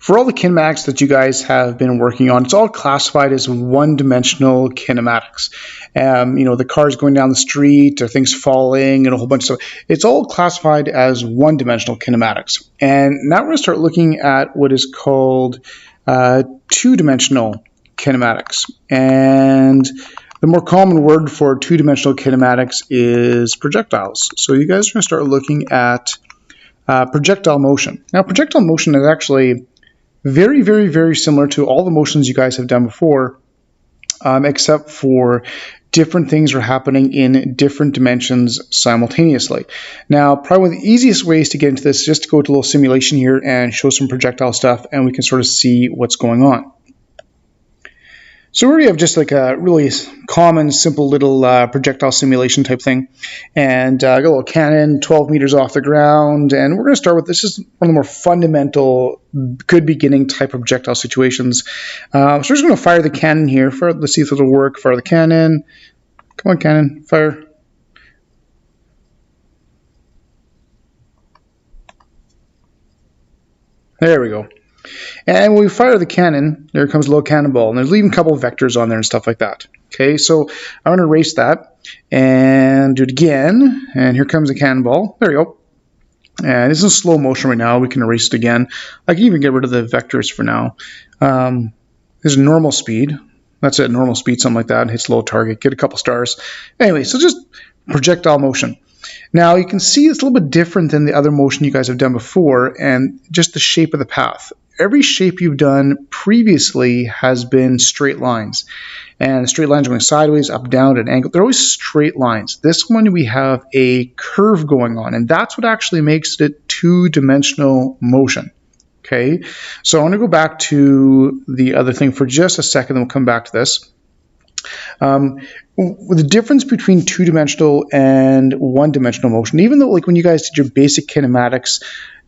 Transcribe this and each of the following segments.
for all the kinematics that you guys have been working on, it's all classified as one-dimensional kinematics. The cars going down the street, or things falling, and a whole bunch of stuff. It's all classified as one-dimensional kinematics. And now we're going to start looking at what is called two-dimensional kinematics. And the more common word for two-dimensional kinematics is projectiles. So you guys are going to start looking at projectile motion. Now, projectile motion is actually very, very, very similar to all the motions you guys have done before, except for different things are happening in different dimensions simultaneously. Now, probably one of the easiest ways to get into this is just to go to a little simulation here and show some projectile stuff, and we can sort of see what's going on. So we have just like a really common, simple little projectile simulation type thing. And got a little cannon 12 meters off the ground. And we're going to start with, this is one of the more fundamental, good beginning type projectile situations. So we're just going to fire the cannon here. Let's see if it'll work. Fire the cannon. Come on, cannon. Fire. There we go. And when we fire the cannon, there comes a little cannonball, and there's even a couple of vectors on there and stuff like that. Okay, so I'm going to erase that and do it again, and here comes the cannonball. There we go. And this is in slow motion right now. We can erase it again. I can even get rid of the vectors for now. There's normal speed. That's it, normal speed, something like that. Hits low target, get a couple stars. Anyway, so just projectile motion. Now you can see it's a little bit different than the other motion you guys have done before, and just the shape of the path. Every shape you've done previously has been straight lines. And the straight lines are going sideways, up, down, at an angle. They're always straight lines. This one we have a curve going on, and that's what actually makes it two-dimensional motion. Okay, so I want to go back to the other thing for just a second, then we'll come back to this. The difference between two-dimensional and one-dimensional motion, even though like when you guys did your basic kinematics,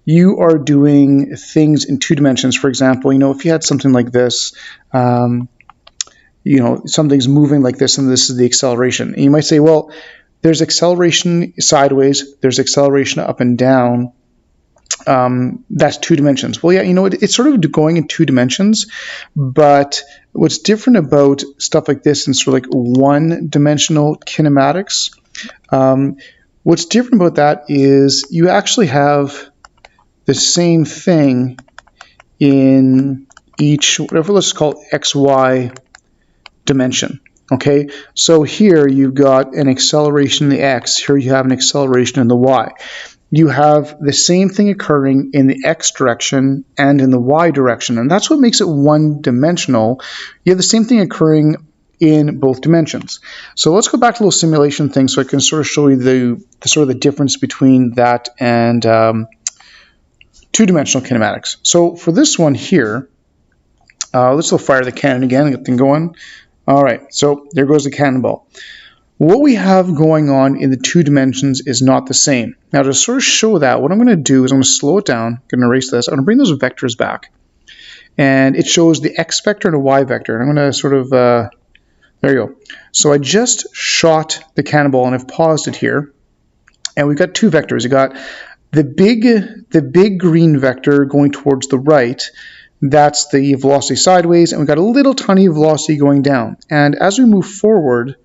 you are doing things in two dimensions. For example, if you had something like this, something's moving like this, and this is the acceleration. And you might say, well, there's acceleration sideways, there's acceleration up and down. That's two dimensions. Well, yeah, it's sort of going in two dimensions, but what's different about stuff like this and sort of like one-dimensional kinematics, what's different about that is you actually have the same thing in each, whatever let's call it, XY dimension. Okay, so here you've got an acceleration in the X, here you have an acceleration in the Y. You have the same thing occurring in the X direction and in the Y direction, and that's what makes it one-dimensional. You have the same thing occurring in both dimensions. So let's go back to a little simulation thing so I can sort of show you the difference between that and two-dimensional kinematics. So for this one here, let's go fire the cannon again and get the thing going. All right, so there goes the cannonball. What we have going on in the two dimensions is not the same. Now to sort of show that, what I'm going to do is I'm going to slow it down. I'm going to erase this. I'm going to bring those vectors back. And it shows the X vector and a Y vector. And I'm going to sort of, there you go. So I just shot the cannonball and I've paused it here. And we've got two vectors. We've got the big green vector going towards the right. That's the velocity sideways. And we've got a little tiny velocity going down. And as we move forward,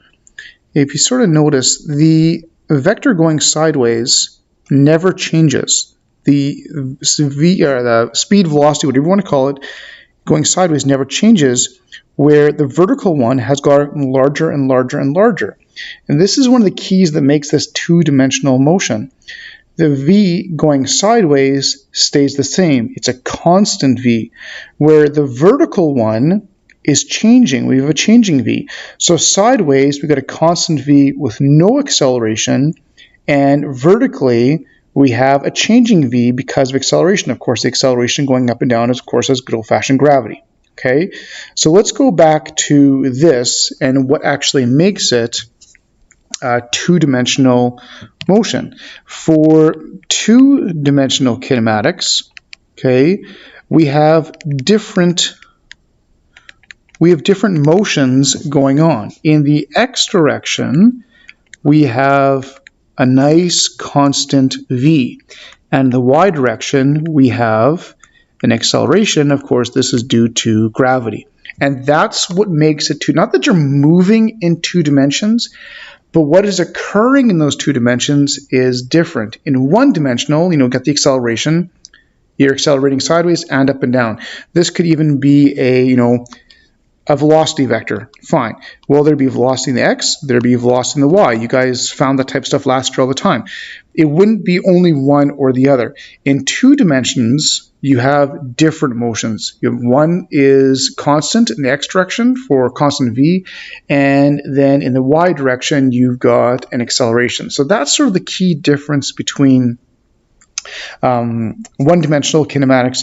if you sort of notice, the vector going sideways never changes. The speed, velocity, whatever you want to call it, going sideways never changes, where the vertical one has gotten larger and larger and larger. And this is one of the keys that makes this two-dimensional motion. The V going sideways stays the same. It's a constant V, where the vertical one is changing. We have a changing V. So sideways, we've got a constant V with no acceleration, and vertically, we have a changing V because of acceleration. Of course, the acceleration going up and down is, of course, as good old-fashioned gravity. Okay, so let's go back to this and what actually makes it two-dimensional motion. For two-dimensional kinematics, okay, we have different motions going on. In the X direction, we have a nice constant V. And the Y direction, we have an acceleration, of course, this is due to gravity. And that's what makes it two, not that you're moving in 2 dimensions, but what is occurring in those 2 dimensions is different. In 1-dimensional, get the acceleration, you're accelerating sideways and up and down. This could even be a velocity vector. Fine. Well, there'd be velocity in the x, there'd be velocity in the y. You guys found that type of stuff last year all the time. It wouldn't be only one or the other. In 2 dimensions, you have different motions. One is constant in the x direction for constant v, and then in the y direction, you've got an acceleration. So that's sort of the key difference between 1-dimensional kinematics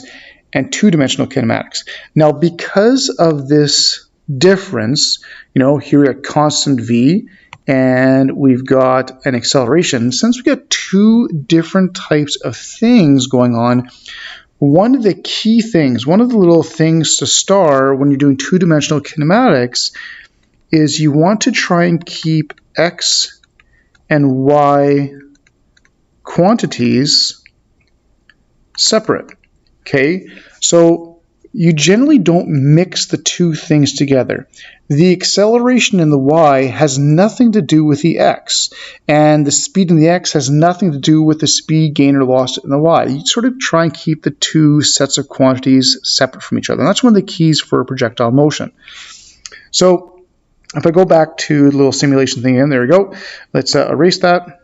and 2-dimensional kinematics. Now, because of this difference, here at constant v, and we've got an acceleration, since we got 2 different types of things going on, one of the key things, one of the little things to star when you're doing 2-dimensional kinematics is you want to try and keep x and y quantities separate. Okay, so you generally don't mix the 2 things together. The acceleration in the y has nothing to do with the x, and the speed in the x has nothing to do with the speed gain or loss in the y. You sort of try and keep the 2 sets of quantities separate from each other. And that's one of the keys for projectile motion. So if I go back to the little simulation thing again, there we go. Let's erase that.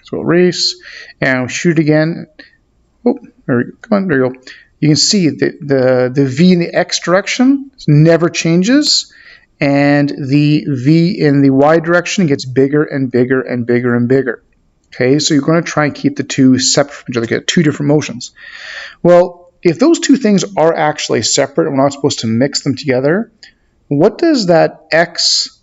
So we'll erase and we'll shoot it again. Oh, there we go. Come on, there you go. You can see that the v in the x direction never changes, and the v in the y direction gets bigger and bigger and bigger and bigger. Okay, so you're going to try and keep the 2 separate from each other, get 2 different motions. Well, if those 2 things are actually separate and we're not supposed to mix them together, what does that x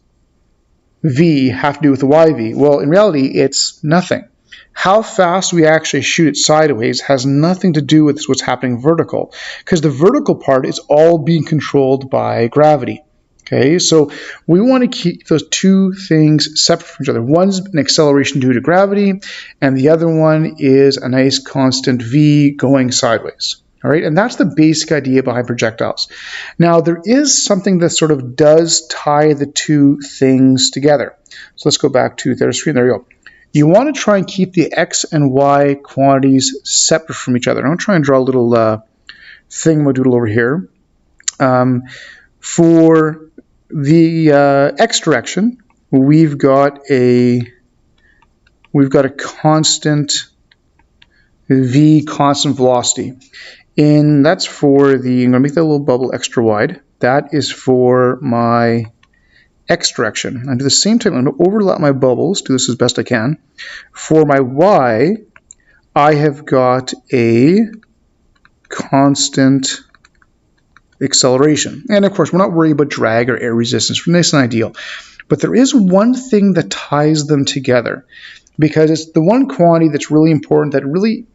v have to do with the y v? Well, in reality, it's nothing. How fast we actually shoot it sideways has nothing to do with what's happening vertical, because the vertical part is all being controlled by gravity. Okay, so we want to keep those 2 things separate from each other. One's an acceleration due to gravity, and the other one is a nice constant v going sideways. All right, and that's the basic idea behind projectiles. Now, there is something that sort of does tie the 2 things together. So let's go back to their screen. There you go. You want to try and keep the x and y quantities separate from each other. I'm going to try and draw a little thingamadoodle over here. For the x direction, we've got a constant v, constant velocity. That's for the, I'm going to make that little bubble extra wide. That is for my x direction. I do the same time. I'm going to overlap my bubbles, do this as best I can. For my y, I have got a constant acceleration. And of course, we're not worried about drag or air resistance. Nice and ideal. But there is one thing that ties them together, because it's the one quantity that's really important that really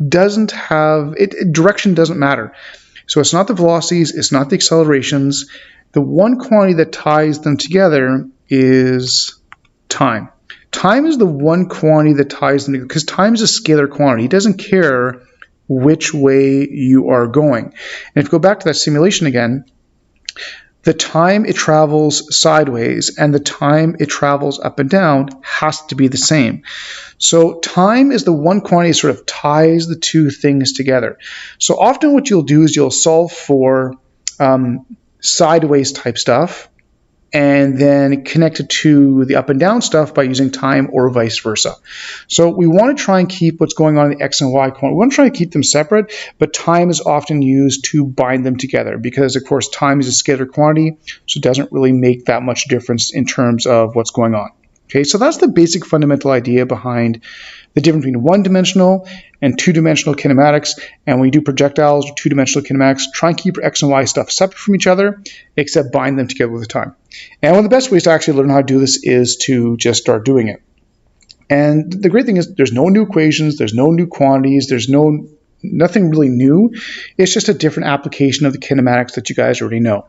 doesn't have, direction doesn't matter. So it's not the velocities, it's not the accelerations. The one quantity that ties them together is time. Time is the one quantity that ties them together, because time is a scalar quantity. It doesn't care which way you are going. And if you go back to that simulation again, the time it travels sideways and the time it travels up and down has to be the same. So time is the one quantity that sort of ties the 2 things together. So often what you'll do is you'll solve for sideways type stuff and then connect it to the up and down stuff by using time, or vice versa. So we want to try and keep what's going on in the x and y quantity. We want to try and keep them separate, but time is often used to bind them together because, of course, time is a scalar quantity, so it doesn't really make that much difference in terms of what's going on. Okay, so that's the basic fundamental idea behind the difference between 1-dimensional and 2-dimensional kinematics. And when you do projectiles or 2-dimensional kinematics, try and keep your x and y stuff separate from each other, except bind them together with time. And one of the best ways to actually learn how to do this is to just start doing it. And the great thing is there's no new equations, there's no new quantities, there's nothing really new. It's just a different application of the kinematics that you guys already know.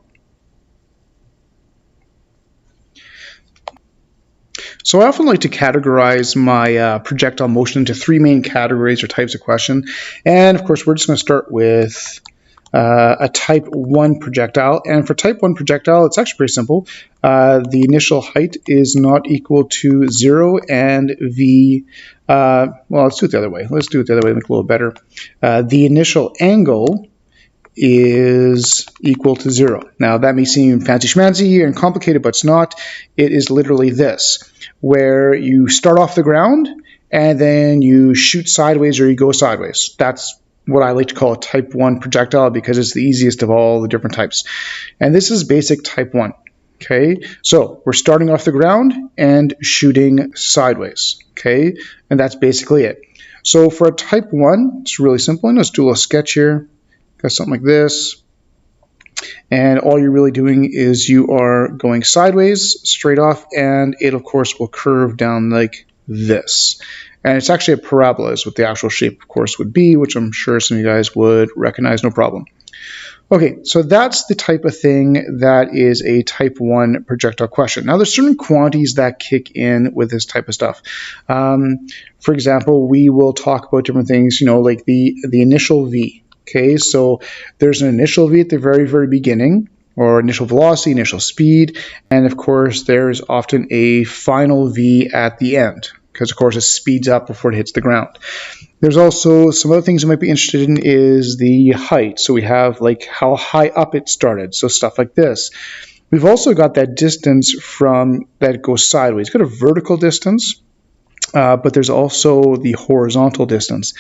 So I often like to categorize my projectile motion into 3 main categories or types of question. And of course, we're just going to start with a type 1 projectile. And for type 1 projectile, it's actually pretty simple. The initial height is not equal to 0, and well, let's do it the other way. Let's do it the other way to make it a little better. The initial angle is equal to 0. Now, that may seem fancy-schmancy and complicated, but it's not. It is literally this, where you start off the ground, and then you shoot sideways or you go sideways. That's what I like to call a type 1 projectile because it's the easiest of all the different types. And this is basic type 1. Okay, so we're starting off the ground and shooting sideways. Okay, and that's basically it. So for a type 1, it's really simple. Let's do a little sketch here. Got something like this. And all you're really doing is you are going sideways, straight off, and it, of course, will curve down like this. And it's actually a parabola is what the actual shape, of course, would be, which I'm sure some of you guys would recognize, no problem. Okay, so that's the type of thing that is a type 1 projectile question. Now, there's certain quantities that kick in with this type of stuff. For example, we will talk about different things, like the initial V. Okay, so there's an initial V at the very, very beginning, or initial velocity, initial speed, and of course, there's often a final V at the end, because of course it speeds up before it hits the ground. There's also some other things you might be interested in is the height. So we have like how high up it started, so stuff like this. We've also got that distance from that goes sideways. It's got a vertical distance, but there's also the horizontal distance.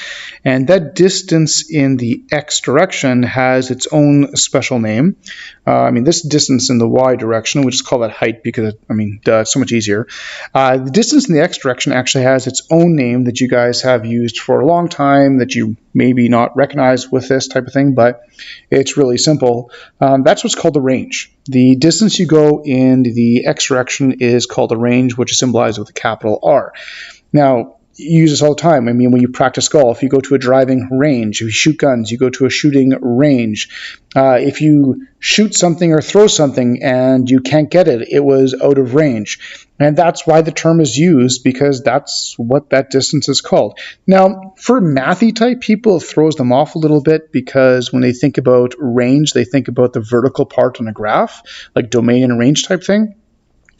And that distance in the x direction has its own special name. This distance in the y direction, we just call that height because, it's so much easier. The distance in the x direction actually has its own name that you guys have used for a long time that you maybe not recognize with this type of thing, but it's really simple. That's what's called the range. The distance you go in the x direction is called the range, which is symbolized with a capital R. Now, you use this all the time. When you practice golf, you go to a driving range. If you shoot guns, you go to a shooting range. If you shoot something or throw something and you can't get it, it was out of range. And that's why the term is used, because that's what that distance is called. Now, for mathy type people, it throws them off a little bit because when they think about range, they think about the vertical part on a graph, like domain and range type thing.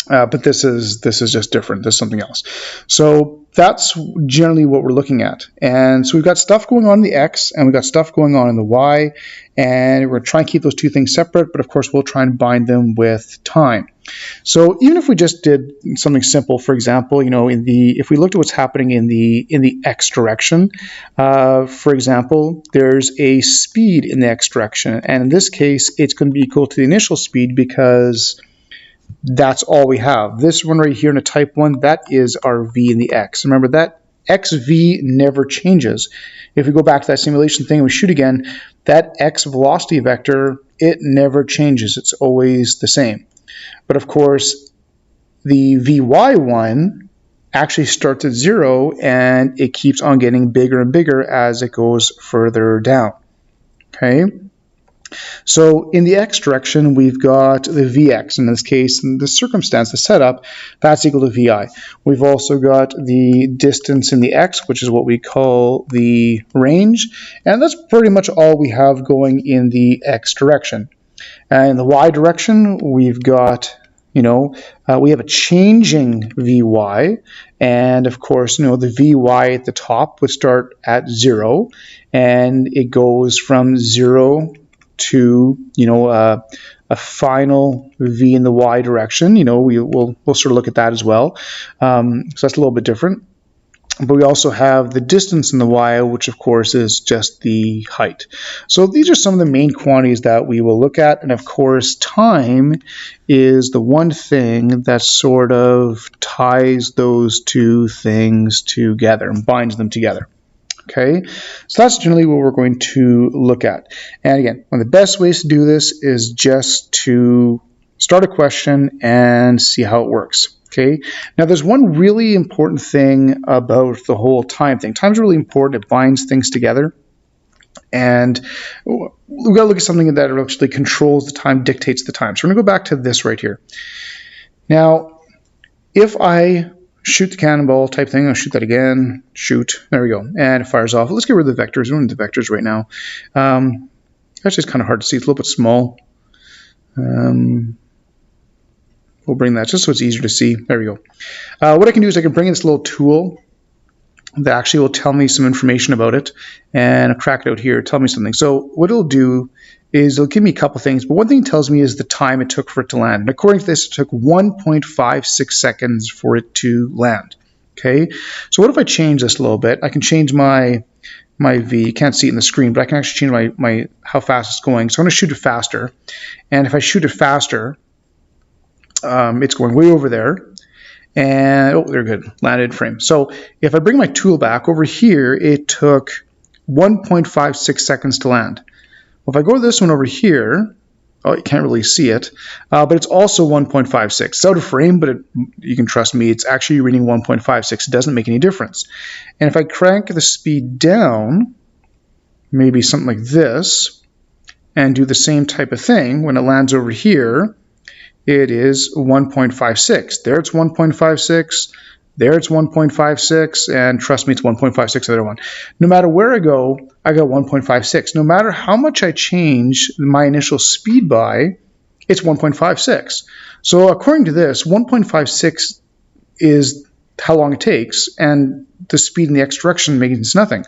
But this is just different. This is something else. So that's generally what we're looking at. And so we've got stuff going on in the X and we've got stuff going on in the Y. And we're going to try and keep those two things separate, but of course we'll try and bind them with time. So even if we just did something simple, for example, if we looked at what's happening in the X direction, for example, there's a speed in the X direction. And in this case, it's going to be equal to the initial speed because that's all we have. This one right here in a type 1, that is our V in the X. Remember that XV never changes. If we go back to that simulation thing and we shoot again, that X velocity vector, it never changes. It's always the same. But of course, the VY one actually starts at 0 and it keeps on getting bigger and bigger as it goes further down. Okay? So in the X direction, we've got the Vx. In this case, in this circumstance, the setup, that's equal to Vi. We've also got the distance in the X, which is what we call the range. And that's pretty much all we have going in the X direction. And in the Y direction, we've got, we have a changing Vy. And of course, the Vy at the top would start at 0. And it goes from 0 to a final V in the Y direction. We'll sort of look at that as well. So that's a little bit different. But we also have the distance in the Y, which of course is just the height. So these are some of the main quantities that we will look at. And of course, time is the one thing that sort of ties those two things together and binds them together. Okay, so that's generally what we're going to look at. And again, one of the best ways to do this is just to start a question and see how it works. Okay, now there's one really important thing about the whole time thing. Time's really important. It binds things together. And we've got to look at something that actually controls the time, dictates the time. So we're going to go back to this right here. Now, if I shoot the cannonball type thing, I'll shoot that again, shoot, there we go, and it fires off. Let's get rid of the vectors. We don't need the vectors right now. Actually, it's kind of hard to see. It's a little bit small. We'll bring that just so it's easier to see. There we go. What I can do is I can bring in this little tool that actually will tell me some information about it, and I'll crack it out here, tell me something. So what it'll do is it'll give me a couple things, but one thing it tells me is the time it took for it to land. And according to this, it took 1.56 seconds for it to land. Okay, so what if I change this a little bit? I can change my V. You can't see it in the screen, but I can actually change my how fast it's going. So I'm going to shoot it faster, and if I shoot it faster, it's going way over there. And, oh, they're good, landed frame. So if I bring my tool back over here, it took 1.56 seconds to land. Well, if I go to this one over here, oh, you can't really see it, but it's also 1.56. It's out of frame, but you can trust me, it's actually reading 1.56. It doesn't make any difference. And if I crank the speed down, maybe something like this, and do the same type of thing, when it lands over here, it is 1.56. There it's 1.56. There it's 1.56. And trust me, it's 1.56 the other one. No matter where I go, I got 1.56. No matter how much I change my initial speed by, it's 1.56. So according to this, 1.56 is how long it takes, and the speed in the X direction means nothing.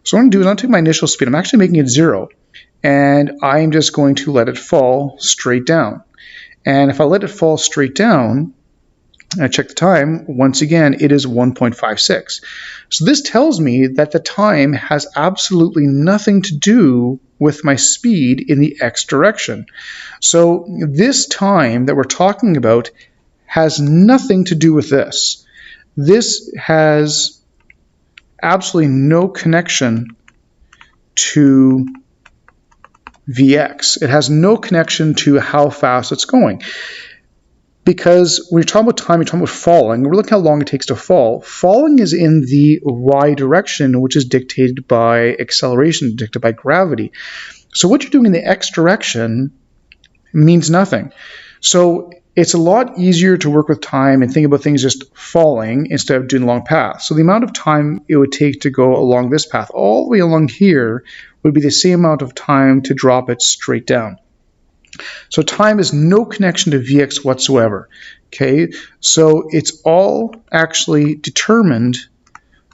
So what I'm going to do is I'm going to take my initial speed. I'm actually making it 0. And I'm just going to let it fall straight down. And if I let it fall straight down, and I check the time, once again, it is 1.56. So this tells me that the time has absolutely nothing to do with my speed in the X direction. So this time that we're talking about has nothing to do with this. This has absolutely no connection to Vx. It has no connection to how fast it's going. Because when you're talking about time, you're talking about falling. We're looking at how long it takes to fall. Falling is in the y direction, which is dictated by acceleration, dictated by gravity. So what you're doing in the x direction means nothing. So it's a lot easier to work with time and think about things just falling instead of doing a long path. So the amount of time it would take to go along this path all the way along here would be the same amount of time to drop it straight down. So time has no connection to Vx whatsoever. Okay, so it's all actually determined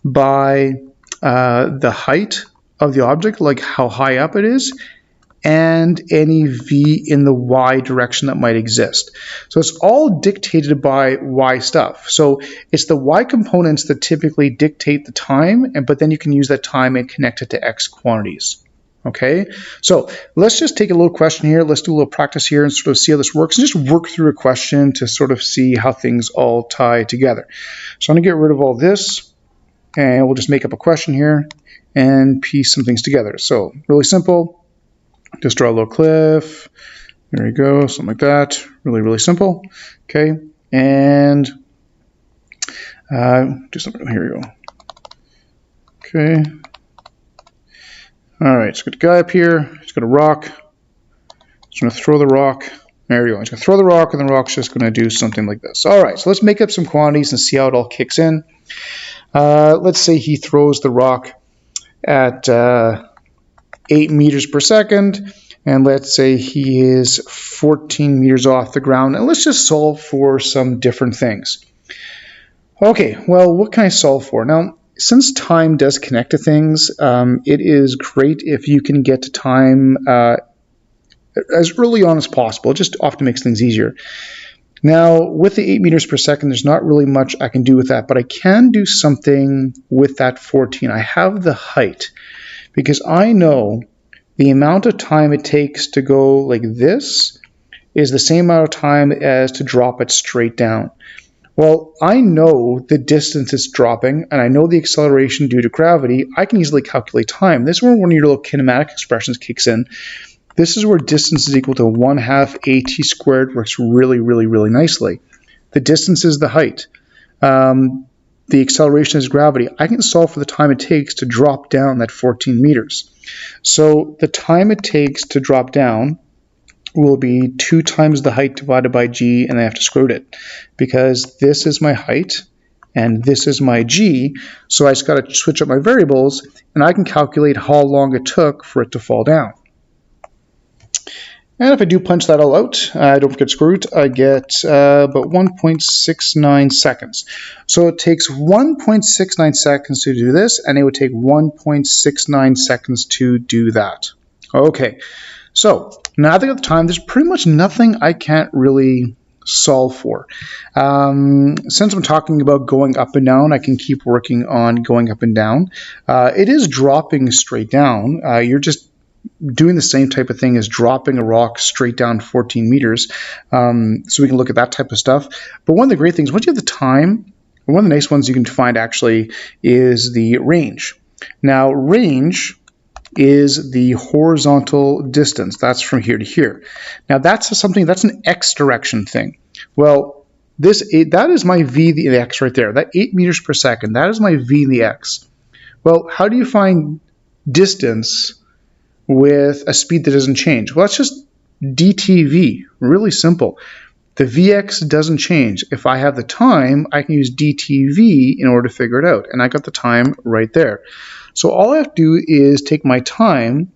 by the height of the object, like how high up it is, and any V in the Y direction that might exist. So it's all dictated by Y stuff. So it's the Y components that typically dictate the time, but then you can use that time and connect it to X quantities. Okay, so let's just take a little question here. Let's do a little practice here and sort of see how this works, and just work through a question to sort of see how things all tie together. So I'm going to get rid of all this, and we'll just make up a question here and piece some things together. So really simple. Just draw a little cliff. There we go, something like that. Really, really simple. Okay, and do something. Here we go. Okay. All right, so got a guy up here. He's got a rock. He's going to throw the rock. There we go. He's going to throw the rock, and the rock's just going to do something like this. All right, so let's make up some quantities and see how it all kicks in. Let's say he throws the rock at 8 meters per second, and let's say he is 14 meters off the ground, and let's just solve for some different things. Okay, well, what can I solve for? Now, since time does connect to things, it is great if you can get to time as early on as possible. It just often makes things easier. Now, with the 8 meters per second, there's not really much I can do with that, but I can do something with that 14. I have the height, because I know the amount of time it takes to go like this is the same amount of time as to drop it straight down. Well, I know the distance it's dropping, and I know the acceleration due to gravity. I can easily calculate time. This is where one of your little kinematic expressions kicks in. This is where distance is equal to 1/2 at squared, works really, really, really nicely. The distance is the height. The acceleration is gravity. I can solve for the time it takes to drop down that 14 meters. So the time it takes to drop down will be 2 times the height divided by g, and I have to square root it because this is my height and this is my g, so I just got to switch up my variables and I can calculate how long it took for it to fall down. And if I do punch that all out, I don't get screwed, I get about 1.69 seconds. So it takes 1.69 seconds to do this, and it would take 1.69 seconds to do that. Okay, so now that I got the time, there's pretty much nothing I can't really solve for. Since I'm talking about going up and down, I can keep working on going up and down. It is dropping straight down. You're just doing the same type of thing as dropping a rock straight down 14 meters. So we can look at that type of stuff. But one of the great things, once you have the time, one of the nice ones you can find actually is the range. Now, range is the horizontal distance. That's from here to here. Now, that's something, that's an X direction thing. Well, that is my V, the X right there. That 8 meters per second, that is my V, the X. Well, how do you find distance with a speed that doesn't change? Well, that's just dTV, really simple. The Vx doesn't change. If I have the time, I can use dTV in order to figure it out, and I got the time right there. So all I have to do is take my time,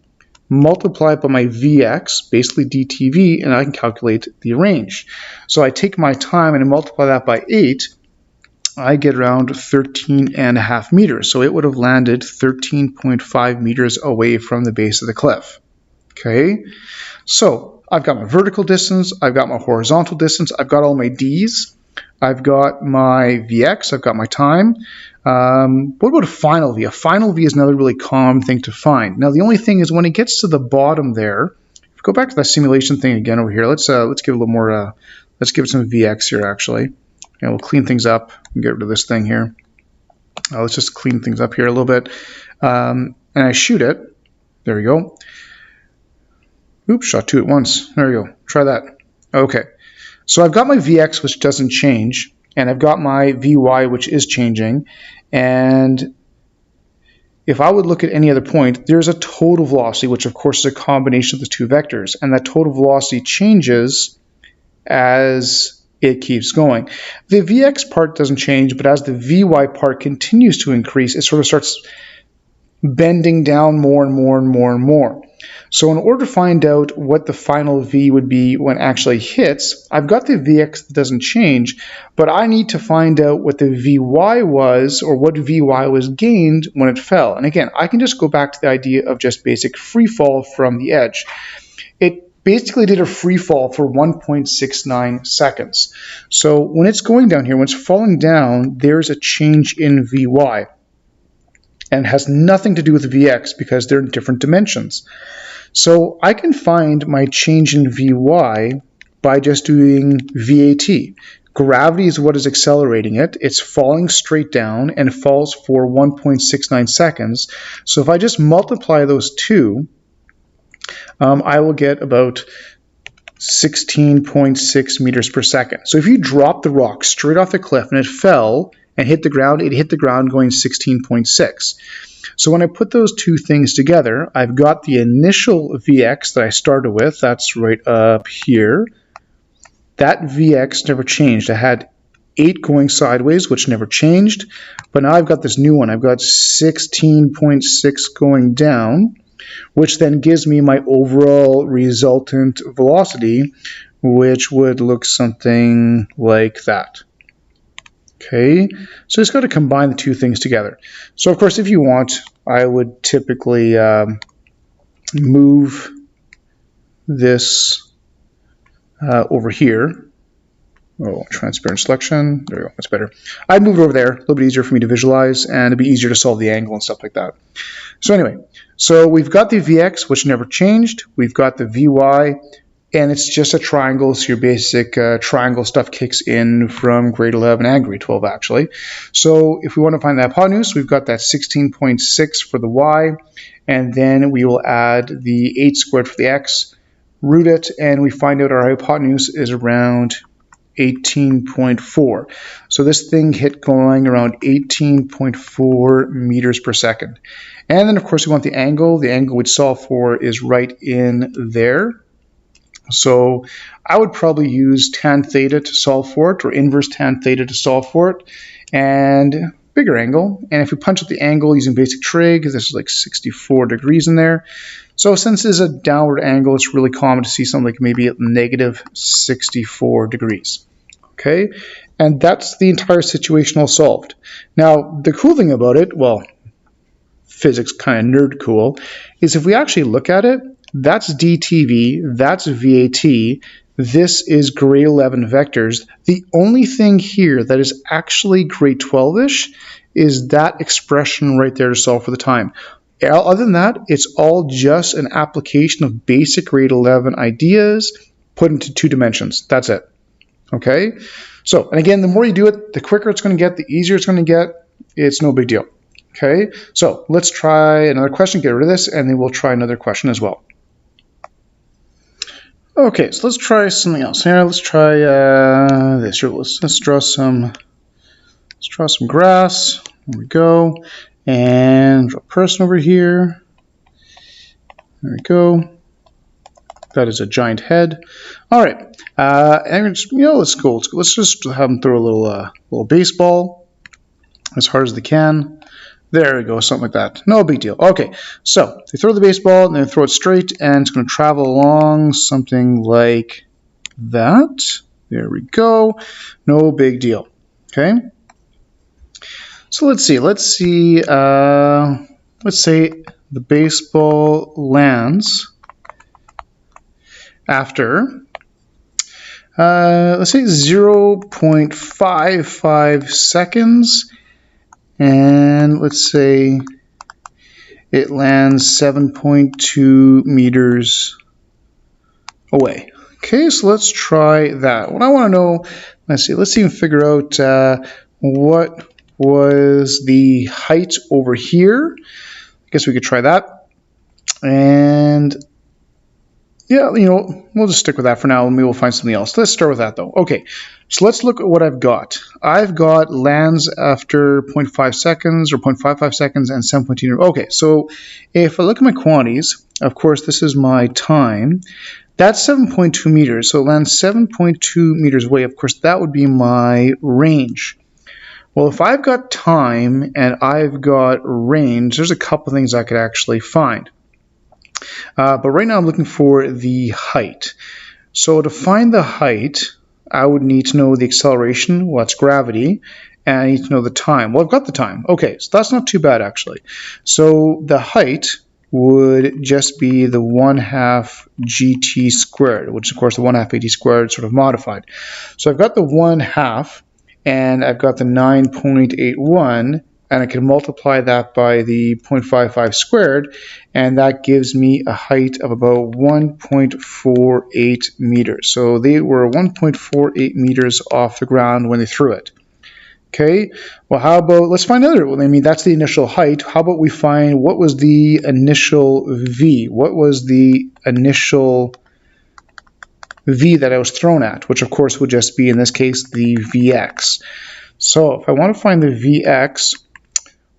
multiply it by my Vx, basically dTV, and I can calculate the range. So I take my time and I multiply that by 8, I get around 13.5 meters. So it would have landed 13.5 meters away from the base of the cliff. Okay, so I've got my vertical distance, I've got my horizontal distance, I've got all my D's, I've got my Vx, I've got my time. What about a final V? A final V is another really common thing to find. Now the only thing is when it gets to the bottom there, if we go back to that simulation thing again over here, let's give it a little more, let's give it some Vx here actually. And we'll clean things up and get rid of this thing here. Let's just clean things up here a little bit. And I shoot it. There we go. Oops, shot two at once. There we go. Try that. Okay. So I've got my Vx, which doesn't change. And I've got my Vy, which is changing. And if I would look at any other point, there's a total velocity, which of course is a combination of the two vectors. And that total velocity changes as it keeps going. The Vx part doesn't change, but as the Vy part continues to increase, it sort of starts bending down more and more and more and more. So in order to find out what the final V would be when it actually hits, I've got the Vx that doesn't change, but I need to find out what the Vy was, or what Vy was gained when it fell. And again, I can just go back to the idea of just basic free fall from the edge. It basically did a free fall for 1.69 seconds. So when it's going down here, when it's falling down, there's a change in Vy. And it has nothing to do with Vx because they're in different dimensions. So I can find my change in Vy by just doing VAT. Gravity is what is accelerating it. It's falling straight down and it falls for 1.69 seconds. So if I just multiply those two, I will get about 16.6 meters per second. So if you drop the rock straight off the cliff and it fell and hit the ground, it hit the ground going 16.6. So when I put those two things together, I've got the initial Vx that I started with. That's right up here. That Vx never changed. I had 8 going sideways, which never changed. But now I've got this new one. I've got 16.6 going down, which then gives me my overall resultant velocity, which would look something like that. Okay, so just got to combine the two things together. So of course, if you want, I would typically move this over here. Oh, transparent selection. There we go. That's better. I'd move it over there. A little bit easier for me to visualize, and it'd be easier to solve the angle and stuff like that. So anyway, so we've got the Vx, which never changed. We've got the Vy, and it's just a triangle. So your basic triangle stuff kicks in from grade 11 and grade 12, actually. So if we want to find the hypotenuse, we've got that 16.6 for the Y, and then we will add the 8 squared for the X, root it, and we find out our hypotenuse is around 18.4. So this thing hit going around 18.4 meters per second. And then of course we want the angle. The angle we'd solve for is right in there. So I would probably use tan theta to solve for it, or inverse tan theta to solve for it. And bigger angle. And if we punch out the angle using basic trig, this is like 64 degrees in there. So since this is a downward angle, it's really common to see something like maybe at negative 64 degrees. Okay, and that's the entire situation all solved. Now, the cool thing about it, well, physics kind of nerd cool, is if we actually look at it, that's DTV, that's VAT, this is grade 11 vectors. The only thing here that is actually grade 12-ish is that expression right there to solve for the time. Other than that, it's all just an application of basic grade 11 ideas put into 2 dimensions. That's it. Okay? So, and again, the more you do it, the quicker it's going to get, the easier it's going to get. It's no big deal. Okay? So, let's try another question, get rid of this, and then we'll try another question as well. Okay, so let's try something else here. Let's try this. Let's draw some grass. There we go. And draw a person over here. There we go. That is a giant head. All right. And just, let's go. Let's just have them throw a little baseball as hard as they can. There we go, something like that. No big deal. Okay, so they throw the baseball and they throw it straight, and it's going to travel along something like that. There we go. No big deal. Okay. So let's see. Let's say the baseball lands after, let's say 0.55 seconds. And let's say it lands 7.2 meters away. Okay, so let's try that. What I want to know, let's even figure out what was the height over here. I guess we could try that. And yeah, we'll just stick with that for now, and maybe we'll find something else. Let's start with that, though. Okay, so let's look at what I've got. I've got lands after 0.5 seconds or 0.55 seconds and 7.2. Okay, so if I look at my quantities, of course, this is my time. That's 7.2 meters, so it lands 7.2 meters away. Of course, that would be my range. Well, if I've got time and I've got range, there's a couple things I could actually find. But right now I'm looking for the height. So to find the height, I would need to know the acceleration, well, that's gravity, and I need to know the time. Well, I've got the time. Okay, so that's not too bad, actually. So the height would just be the 1/2 gt squared, which is, of course, the 1/2 at squared sort of modified. So I've got the 1/2, and I've got the 9.81, and I can multiply that by the 0.55 squared, and that gives me a height of about 1.48 meters. So they were 1.48 meters off the ground when they threw it. Okay, well, how about, let's find another. Well, I mean, that's the initial height. How about we find what was the initial V? What was the initial V that I was thrown at, which of course would just be, in this case, the Vx. So if I want to find the Vx,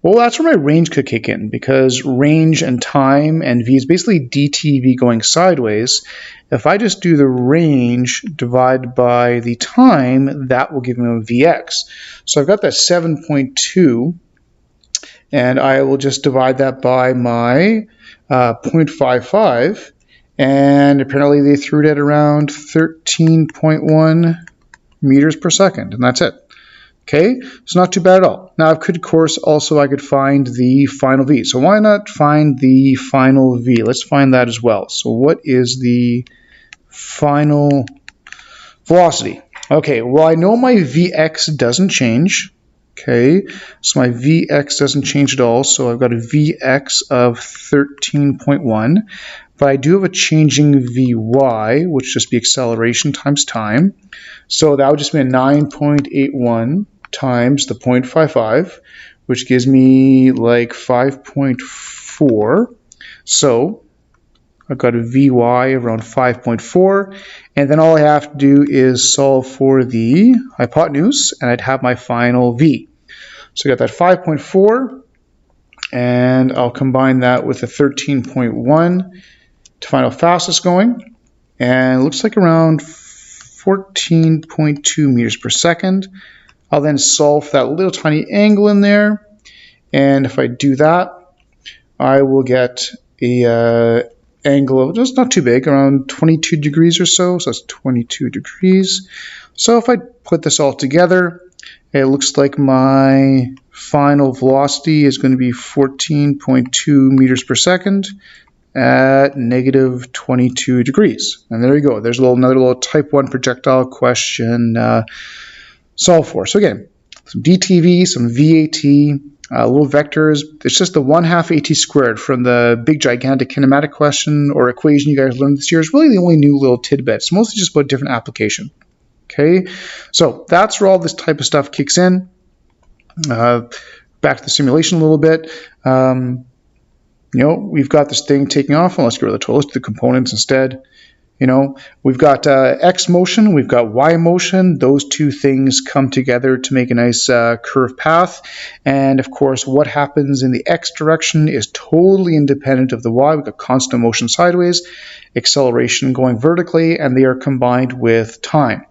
well, that's where my range could kick in, because range and time and V is basically dtV going sideways. If I just do the range divided by the time, that will give me a Vx. So I've got that 7.2, and I will just divide that by my 0.55, and apparently they threw it at around 13.1 meters per second, and that's it. Okay, it's not too bad at all. Now, of course, also I could find the final V. So why not find the final V? Let's find that as well. So what is the final velocity? Okay, well, I know my Vx doesn't change. Okay, so my Vx doesn't change at all. So I've got a Vx of 13.1. But I do have a changing Vy, which just be acceleration times time. So that would just be a 9.81 times the 0.55, which gives me like 5.4. So I've got a Vy around 5.4, and then all I have to do is solve for the hypotenuse, and I'd have my final V. So I got that 5.4, and I'll combine that with the 13.1 to find how fast it's going, and it looks like around 14.2 meters per second. I'll then solve for that little tiny angle in there. And if I do that, I will get a angle of just not too big, around 22 degrees or so. So that's 22 degrees. So if I put this all together, it looks like my final velocity is going to be 14.2 meters per second at negative 22 degrees. And there you go. There's another little type 1 projectile question solved for. So again, some DTV, some VAT, little vectors. It's just the 1/2 AT squared from the big gigantic kinematic question or equation you guys learned this year is really the only new little tidbit. It's mostly just about different application. Okay, so that's where all this type of stuff kicks in. Back to the simulation a little bit. We've got this thing taking off. Well, let's get rid of the total. Let's do the components instead. We've got X motion, we've got Y motion. Those two things come together to make a nice curved path. And of course, what happens in the X direction is totally independent of the Y. We've got constant motion sideways, acceleration going vertically, and they are combined with time.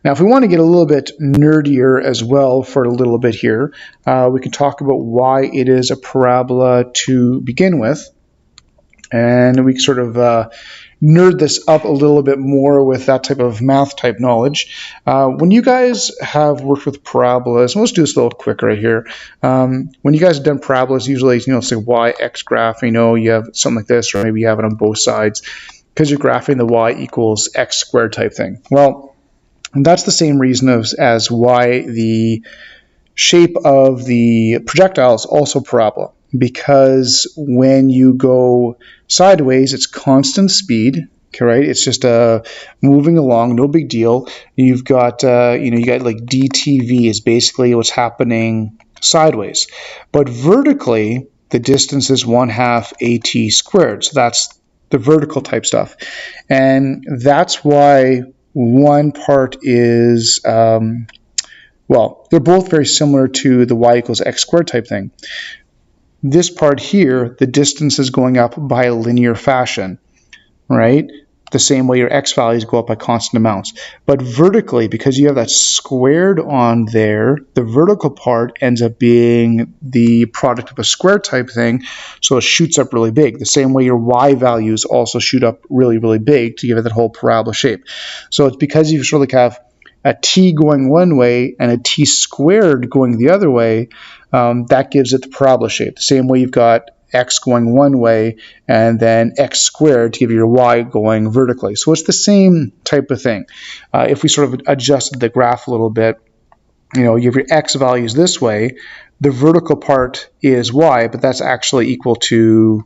Now, if we want to get a little bit nerdier as well for a little bit here, we can talk about why it is a parabola to begin with. And we sort of nerd this up a little bit more with that type of math type knowledge. When you guys have worked with parabolas, and let's do this a little quick right here. When you guys have done parabolas, usually, say y-x graph, you have something like this, or maybe you have it on both sides, because you're graphing the y equals x squared type thing. Well, that's the same reason as why the shape of the projectile is also parabola, because when you go sideways, it's constant speed. Okay, right? It's just moving along, no big deal. You've got you got like dTV is basically what's happening sideways, but vertically the distance is 1/2 AT squared. So that's the vertical type stuff, and that's why one part is well, they're both very similar to the y equals x squared type thing. This part here, the distance is going up by a linear fashion, right? The same way your x values go up by constant amounts. But vertically, because you have that squared on there, the vertical part ends up being the product of a square type thing, so it shoots up really big. The same way your y values also shoot up really, really big to give it that whole parabola shape. So it's because you sort of have a t going one way and a t squared going the other way, that gives it the parabola shape. The same way you've got x going one way and then x squared to give you your y going vertically. So it's the same type of thing. If we sort of adjusted the graph a little bit, you have your x values this way, the vertical part is y, but that's actually equal to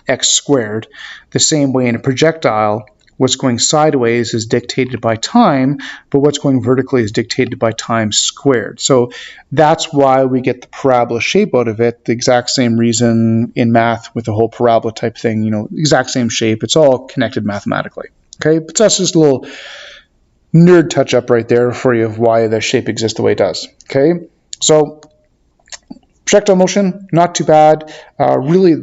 x squared. The same way in a projectile, what's going sideways is dictated by time, but what's going vertically is dictated by time squared. So that's why we get the parabola shape out of it, the exact same reason in math with the whole parabola type thing, exact same shape. It's all connected mathematically. Okay, but that's just a little nerd touch up right there for you of why the shape exists the way it does. Okay, so projectile motion, not too bad. Really,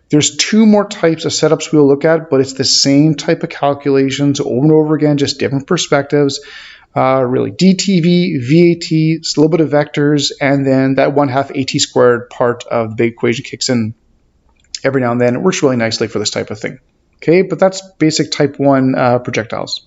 there's two more types of setups we'll look at, but it's the same type of calculations over and over again, just different perspectives. Really, dTV, VAT, it's a little bit of vectors, and then that 1/2 AT squared part of the big equation kicks in every now and then. It works really nicely for this type of thing. Okay, but that's basic type 1 projectiles.